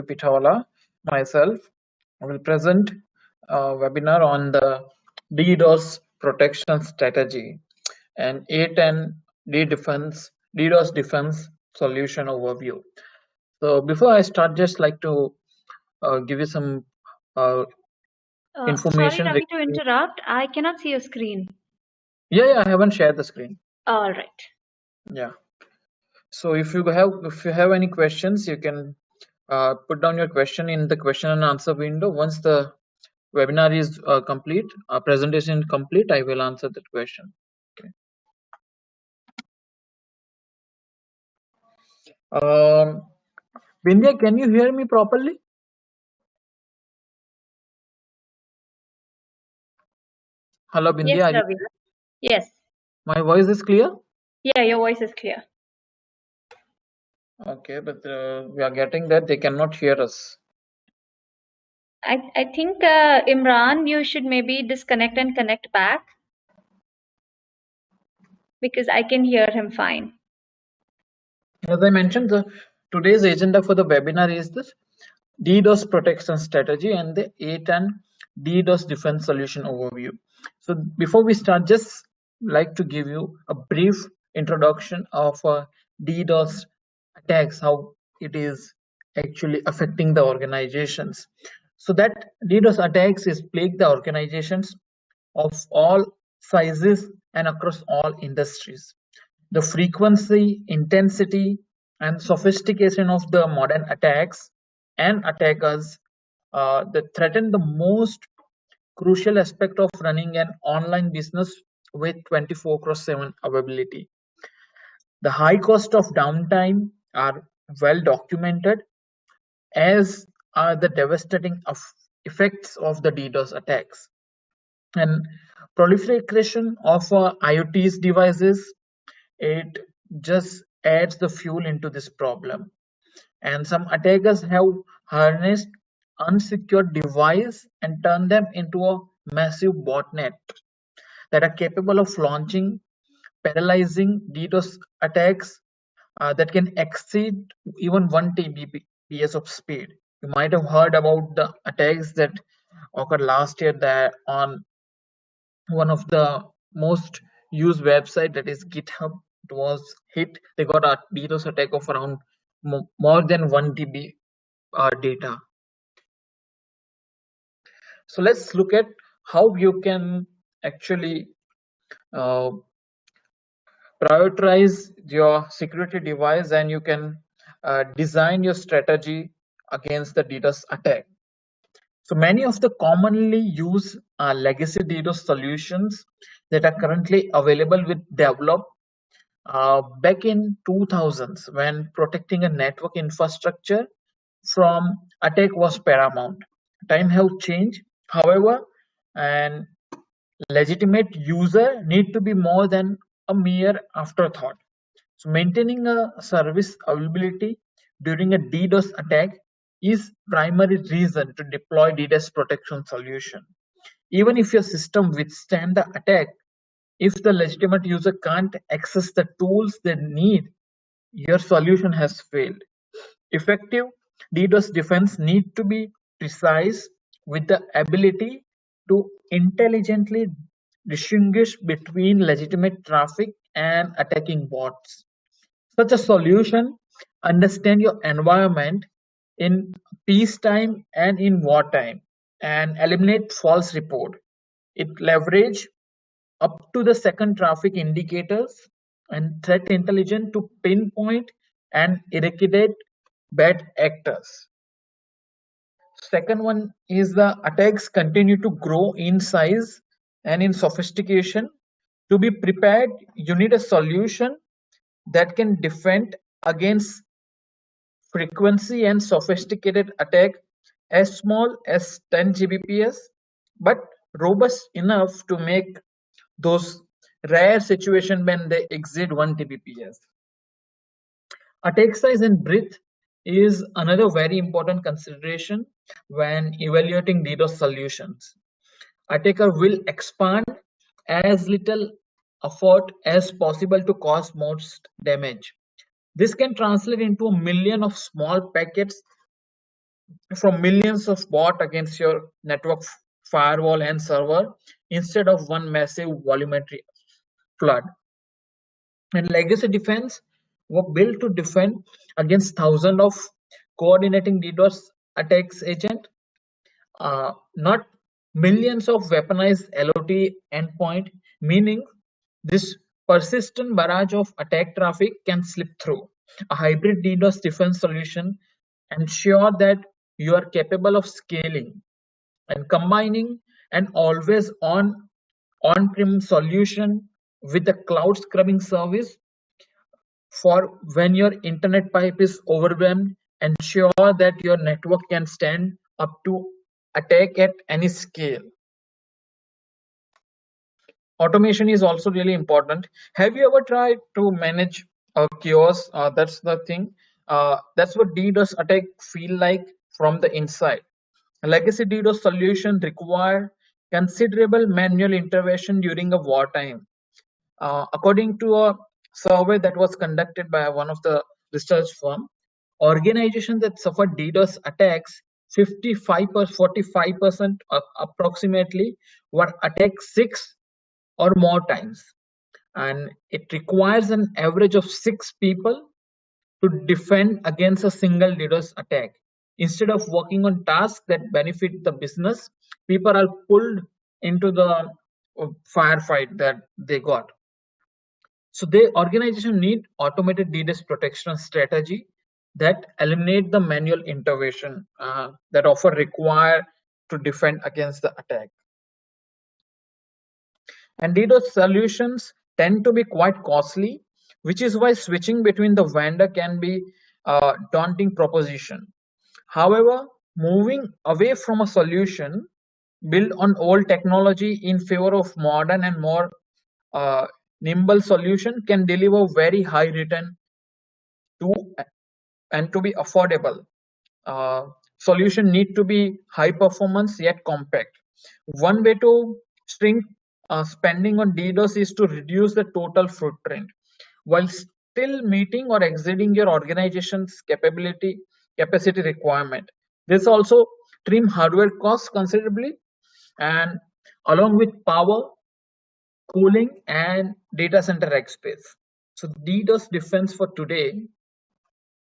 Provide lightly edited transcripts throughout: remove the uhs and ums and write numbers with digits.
Pitawala, myself, I will present a webinar on the DDoS protection strategy and A10 DDoS defense solution overview. So before I start, just like to give you some information. Sorry, Ravi, to interrupt. I cannot see your screen. Yeah, I haven't shared the screen. All right. Yeah. So if you have any questions, you can put down your question in the question and answer window. Once the webinar is complete, presentation is complete, I will answer that question. Okay. Bindya, can you hear me properly? Hello, Bindya. Yes, Ravi. Yes. My voice is clear? Yeah, your voice is clear. Okay, but we are getting that they cannot hear us. I think Imran, you should maybe disconnect and connect back because I can hear him fine. As I mentioned, today's agenda for the webinar is the DDoS protection strategy and the A10 DDoS defense solution overview. So before we start, just like to give you a brief introduction of DDoS attacks, how it is actually affecting the organizations. So that DDoS attacks is plague the organizations of all sizes and across all industries. The frequency, intensity, and sophistication of the modern attacks and attackers that threaten the most crucial aspect of running an online business with 24/7 availability. The high cost of downtime are well documented, as are the devastating effects of the DDoS attacks. And proliferation of IoT devices, it just adds the fuel into this problem. And some attackers have harnessed unsecured device and turned them into a massive botnet that are capable of launching paralyzing DDoS attacks that can exceed even 1 Tbps of speed. You might have heard about the attacks that occurred last year that on one of the most used website, that is GitHub. It was hit. They got a DDoS attack of around more than 1 TB data. So let's look at how you can actually prioritize your security device, and you can design your strategy against the DDoS attack. So many of the commonly used legacy DDoS solutions that are currently available with developed back in 2000s, when protecting a network infrastructure from attack was paramount. Time have changed, however, and legitimate user need to be more than a mere afterthought. So maintaining a service availability during a DDoS attack is primary reason to deploy DDoS protection solution. Even if your system withstand the attack, if the legitimate user can't access the tools they need, your solution has failed. Effective DDoS defense need to be precise, with the ability to intelligently distinguish between legitimate traffic and attacking bots. Such a solution understand your environment in peacetime and in wartime and eliminate false report. It leverage up to the second traffic indicators and threat intelligence to pinpoint and eradicate bad actors. Second one is the attacks continue to grow in size and in sophistication. To be prepared, you need a solution that can defend against frequency and sophisticated attack as small as 10 Gbps, but robust enough to make those rare situations when they exceed 1 Tbps. Attack size and breadth is another very important consideration when evaluating DDoS solutions. Attacker will expand as little effort as possible to cause most damage. This can translate into a million of small packets from millions of bot against your network firewall and server instead of one massive volumetry flood. And legacy defense were built to defend against thousands of coordinating DDoS attacks agent, not millions of weaponized LOT endpoint, meaning this persistent barrage of attack traffic can slip through. A hybrid DDoS defense solution ensure that you are capable of scaling and combining an always on-prem solution with a cloud scrubbing service for when your internet pipe is overwhelmed. Ensure that your network can stand up to attack at any scale. Automation is also really important. Have you ever tried to manage a chaos? That's the thing. That's what DDoS attack feel like from the inside. A legacy DDoS solution require considerable manual intervention during a wartime. According to a survey that was conducted by one of the research firm, organizations that suffered DDoS attacks, 45% approximately were attacked 6 or more times, and it requires an average of 6 people to defend against a single DDoS attack. Instead of working on tasks that benefit the business, people are pulled into the firefight that they got. So the organization need automated DDoS protection strategy that eliminate the manual intervention that often require to defend against the attack. And DDoS solutions tend to be quite costly, which is why switching between the vendor can be a daunting proposition. However, moving away from a solution built on old technology in favor of modern and more nimble solution can deliver very high return to and to be affordable. Solution need to be high performance yet compact. One way to shrink spending on DDoS is to reduce the total footprint while still meeting or exceeding your organization's capacity requirement. This also trim hardware costs considerably, and along with power, cooling, and data center rack space. So DDoS defense for today,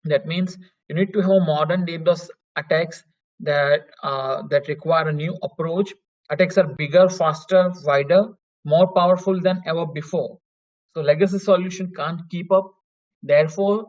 that means you need to have modern DDoS attacks that require a new approach. Attacks are bigger, faster, wider, more powerful than ever before. So legacy solution can't keep up. Therefore,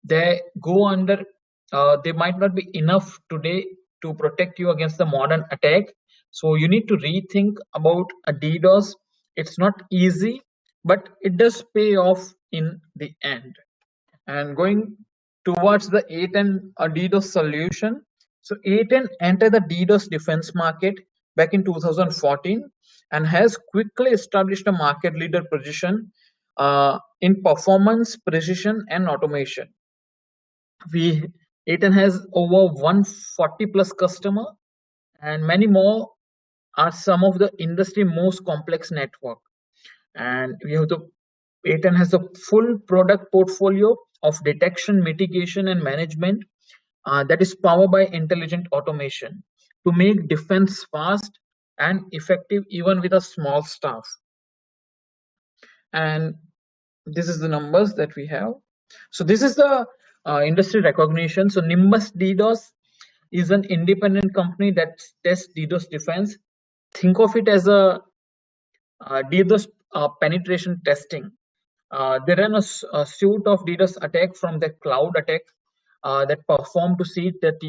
they go under. They might not be enough today to protect you against the modern attack. So you need to rethink about a DDoS. It's not easy, but it does pay off in the end. And going towards the A10 DDoS solution. So A10 entered the DDoS defense market back in 2014 and has quickly established a market leader position in performance, precision, and automation. A10 has over 140 plus customer, and many more are some of the industry most complex network. And we have the A10 has a full product portfolio of detection, mitigation, and management that is powered by intelligent automation to make defense fast and effective even with a small staff. And this is the numbers that we have. So this is the industry recognition. So Nimbus DDoS is an independent company that tests DDoS defense. Think of it as a DDoS penetration testing. They run a suite of DDoS attack from the cloud attack that perform to see that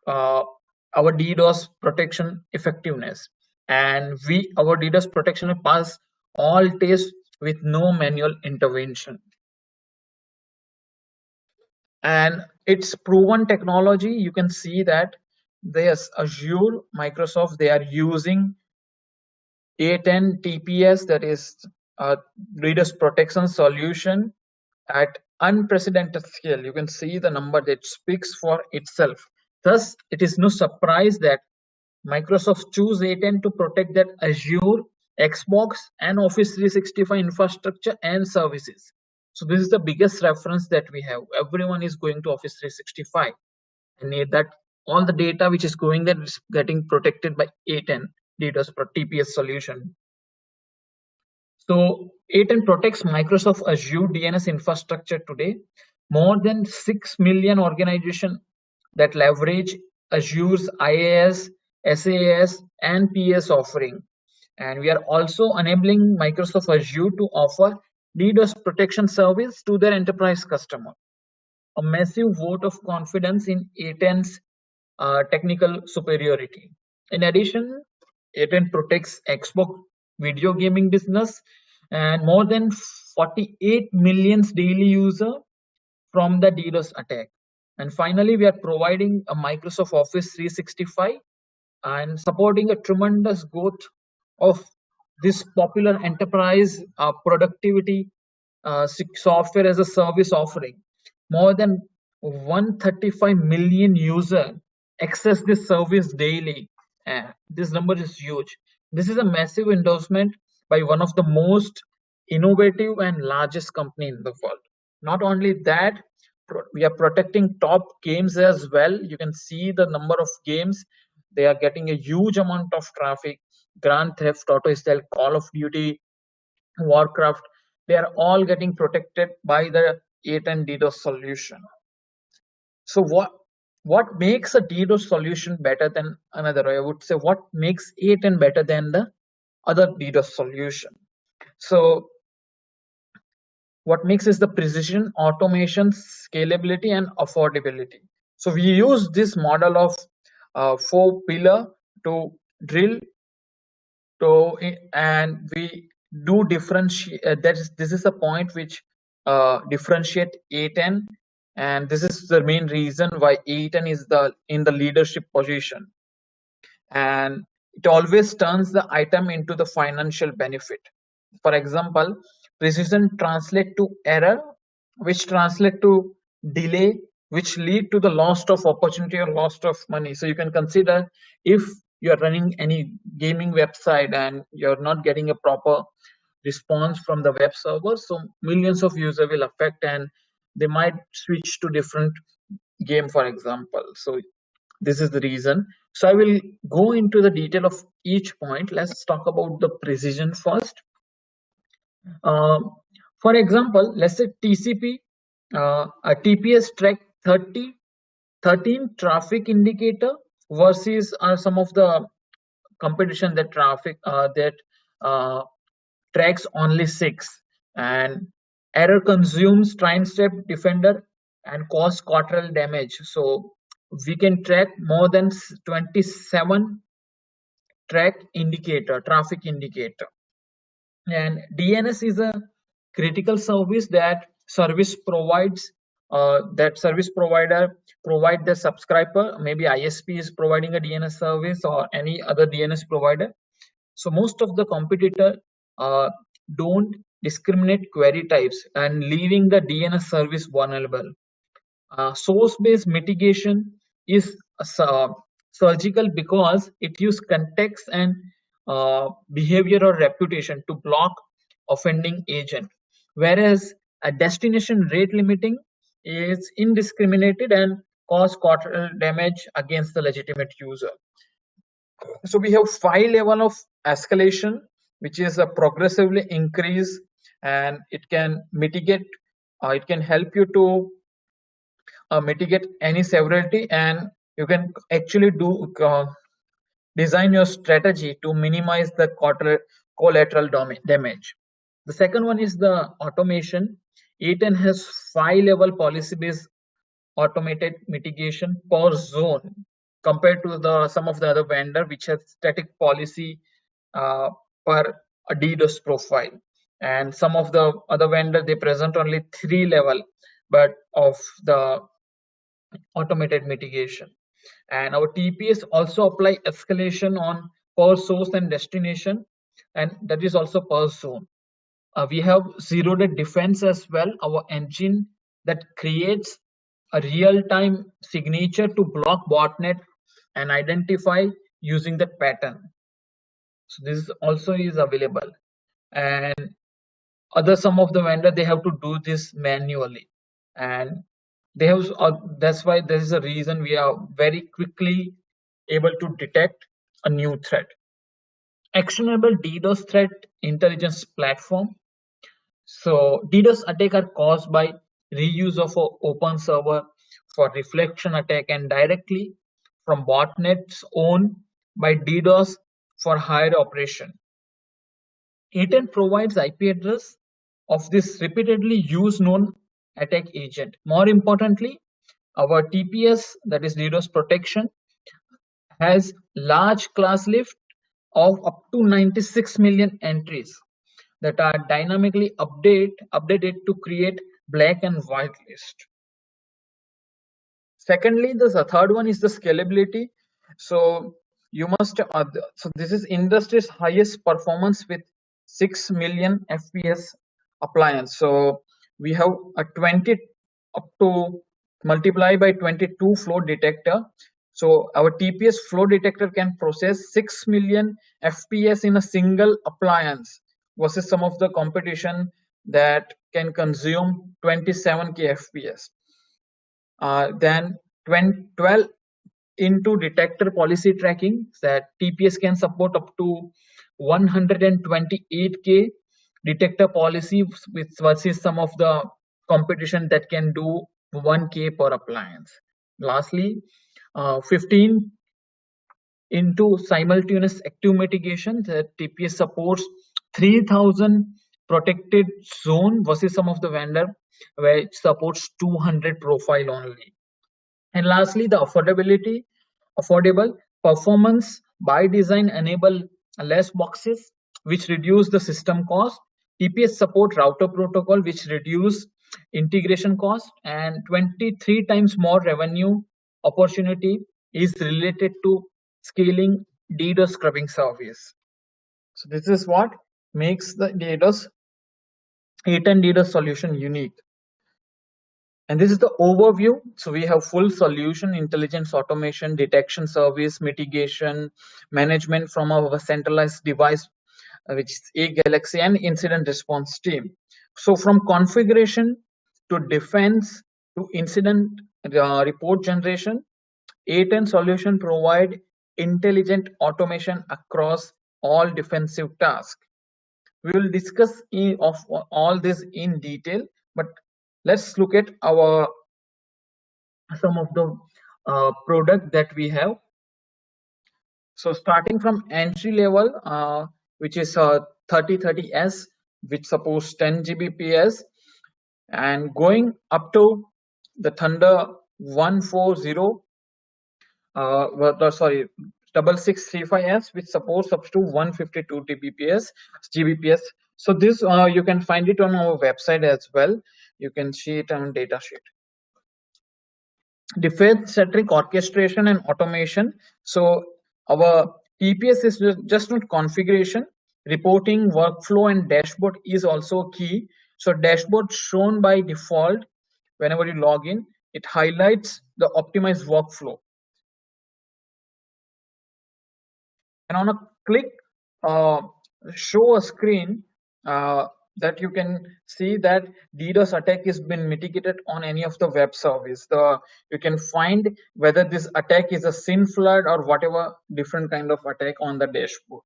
our DDoS protection effectiveness. And our DDoS protection pass all tests with no manual intervention. And it's proven technology. You can see that there's Azure, Microsoft, they are using A10 TPS, that is DDoS protection solution at unprecedented scale. You can see the number that speaks for itself. Thus, it is no surprise that Microsoft choose A10 to protect that Azure, Xbox, and Office 365 infrastructure and services. So this is the biggest reference that we have. Everyone is going to Office 365 and need that all the data which is going there is getting protected by A10 DDoS TPS solution. So A10 protects Microsoft Azure DNS infrastructure today. More than 6 million organizations that leverage Azure's IaaS, SaaS, and PS offering. And we are also enabling Microsoft Azure to offer DDoS protection service to their enterprise customer. A massive vote of confidence in A10's technical superiority. In addition, A10 protects Xbox video gaming business and more than 48 million daily user from the DDoS attack. And finally, we are providing a Microsoft Office 365 and supporting a tremendous growth of this popular enterprise productivity software as a service offering. More than 135 million users access this service daily. This number is huge. This is a massive endorsement by one of the most innovative and largest company in the world. Not only that, we are protecting top games as well. You can see the number of games. They are getting a huge amount of traffic. Grand Theft Auto style, Call of Duty, Warcraft, they are all getting protected by the A10 DDoS solution. So what makes a DDoS solution better than another? I would say what makes A10 better than the other DDoS solution. So what makes is the precision, automation, scalability, and affordability. So we use this model of 4 pillar to drill and we do differentiate. This is a point which differentiate A10, and this is the main reason why A10 is in the leadership position, and it always turns the item into the financial benefit. For example, precision translate to error, which translate to delay, which lead to the loss of opportunity or loss of money. So you can consider if you're running any gaming website and you're not getting a proper response from the web server, so millions of users will affect and they might switch to different game, for example. So this is the reason. So I will go into the detail of each point. Let's talk about the precision first. For example, let's say TCP, a TPS track 13 traffic indicator versus some of the competition that tracks only 6, and error consumes train step defender and cause collateral damage. So we can track more than 27 traffic indicator. And DNS is a critical service that service provider provide the subscriber. Maybe ISP is providing a DNS service or any other DNS provider. So most of the competitor don't discriminate query types and leaving the DNS service vulnerable. Source-based mitigation is surgical because it uses context and behavior or reputation to block offending agent, whereas a destination rate limiting is indiscriminated and cause collateral damage against the legitimate user. So we have 5 level of escalation, which is a progressively increase, and it can mitigate. It can help you to mitigate any severity, and you can actually do design your strategy to minimize the collateral damage. The second one is the automation. A10 has 5 level policy based automated mitigation per zone compared to the some of the other vendor which has static policy per a DDoS profile, and some of the other vendor they present only 3 level but of the automated mitigation. And our TPS also apply escalation on per source and destination, and that is also per zone. We have zero-day defense as well, our engine that creates a real-time signature to block botnet and identify using that pattern. So this also is available, and other some of the vendor they have to do this manually, and They have that's why there is a reason we are very quickly able to detect a new threat. Actionable DDoS threat intelligence platform. So DDoS attack are caused by reuse of a open server for reflection attack and directly from botnets owned by DDoS for higher operation. A10 provides IP address of this repeatedly used known attack agent. More importantly, our TPS, that is DDoS protection, has large class lift of up to 96 million entries that are dynamically updated to create black and white list. Secondly, the third one is the scalability. So you must so this is industry's highest performance with 6 million fps appliance. So we have a 20 up to multiply by 22 flow detector. So our TPS flow detector can process 6 million fps in a single appliance versus some of the competition that can consume 27k fps. Then 12 into detector policy tracking, that TPS can support up to 128k detector policy with versus some of the competition that can do 1k per appliance. Lastly, 15 into simultaneous active mitigation, that TPS supports 3000 protected zone versus some of the vendor which supports 200 profile only. And lastly, the affordable performance by design enable less boxes, which reduce the system cost. TPS support router protocol, which reduce integration cost, and 23 times more revenue opportunity is related to scaling DDoS scrubbing service. So this is what makes the DDoS A10 DDoS solution unique. And this is the overview. So we have full solution, intelligence, automation, detection service, mitigation, management from our centralized device, which is A Galaxy, and incident response team. So from configuration to defense to incident report generation, A10 solution provide intelligent automation across all defensive tasks. We will discuss of all this in detail, but let's look at our some of the product that we have. So starting from entry level, which is 3030S, which supports 10 Gbps, and going up to the Thunder 140, sorry, 6635S, which supports up to 152 Gbps. So this you can find it on our website as well. You can see it on data sheet. Defense-centric orchestration and automation. So our TPS is just not configuration. Reporting, workflow, and dashboard is also key. So dashboard shown by default whenever you log in, it highlights the optimized workflow. And on a click, show a screen that you can see that DDoS attack has been mitigated on any of the web service. You can find whether this attack is a SYN flood or whatever different kind of attack on the dashboard.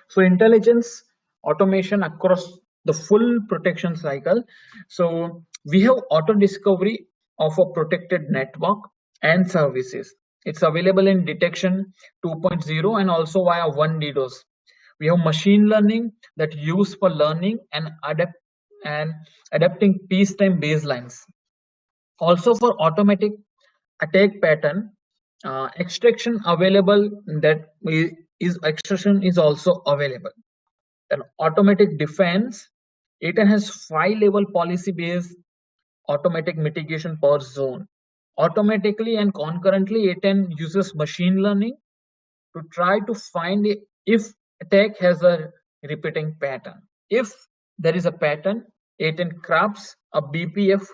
So intelligence automation across the full protection cycle. So we have auto discovery of a protected network and services. It's available in detection 2.0 and also via 1 DDoS. We have machine learning that used for learning and adapting peacetime baselines. Also for automatic attack pattern extraction available, that is extraction is also available. Then automatic defense, it has 5-level policy based automatic mitigation per zone. Automatically and concurrently, A10 uses machine learning to try to find if attack has a repeating pattern. If there is a pattern, A10 crafts a BPF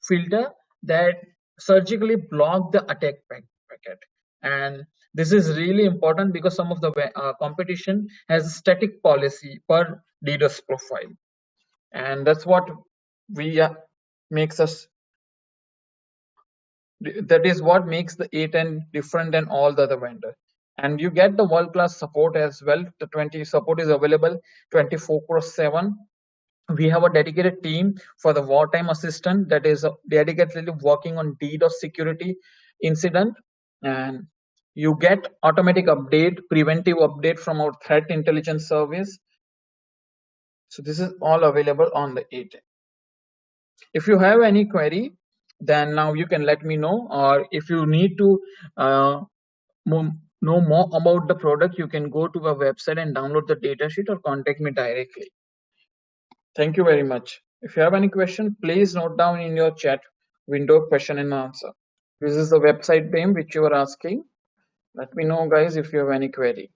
filter that surgically block the attack packet. And this is really important because some of the competition has static policy per DDoS profile. And that's what we makes us that is what makes the A10 different than all the other vendors. And you get the world-class support as well. The 20 support is available 24/7. We have a dedicated team for the wartime assistant that is dedicatedly working on DDoS security incident, and you get automatic update, preventive update from our threat intelligence service. So this is all available on the A10. If you have any query, then now you can let me know, or if you need to uh, know more about the product, you can go to our website and download the datasheet or contact me directly. Thank you very much. If you have any question, please note down in your chat window question and answer. This is the website name which you are asking. Let me know, guys, if you have any query.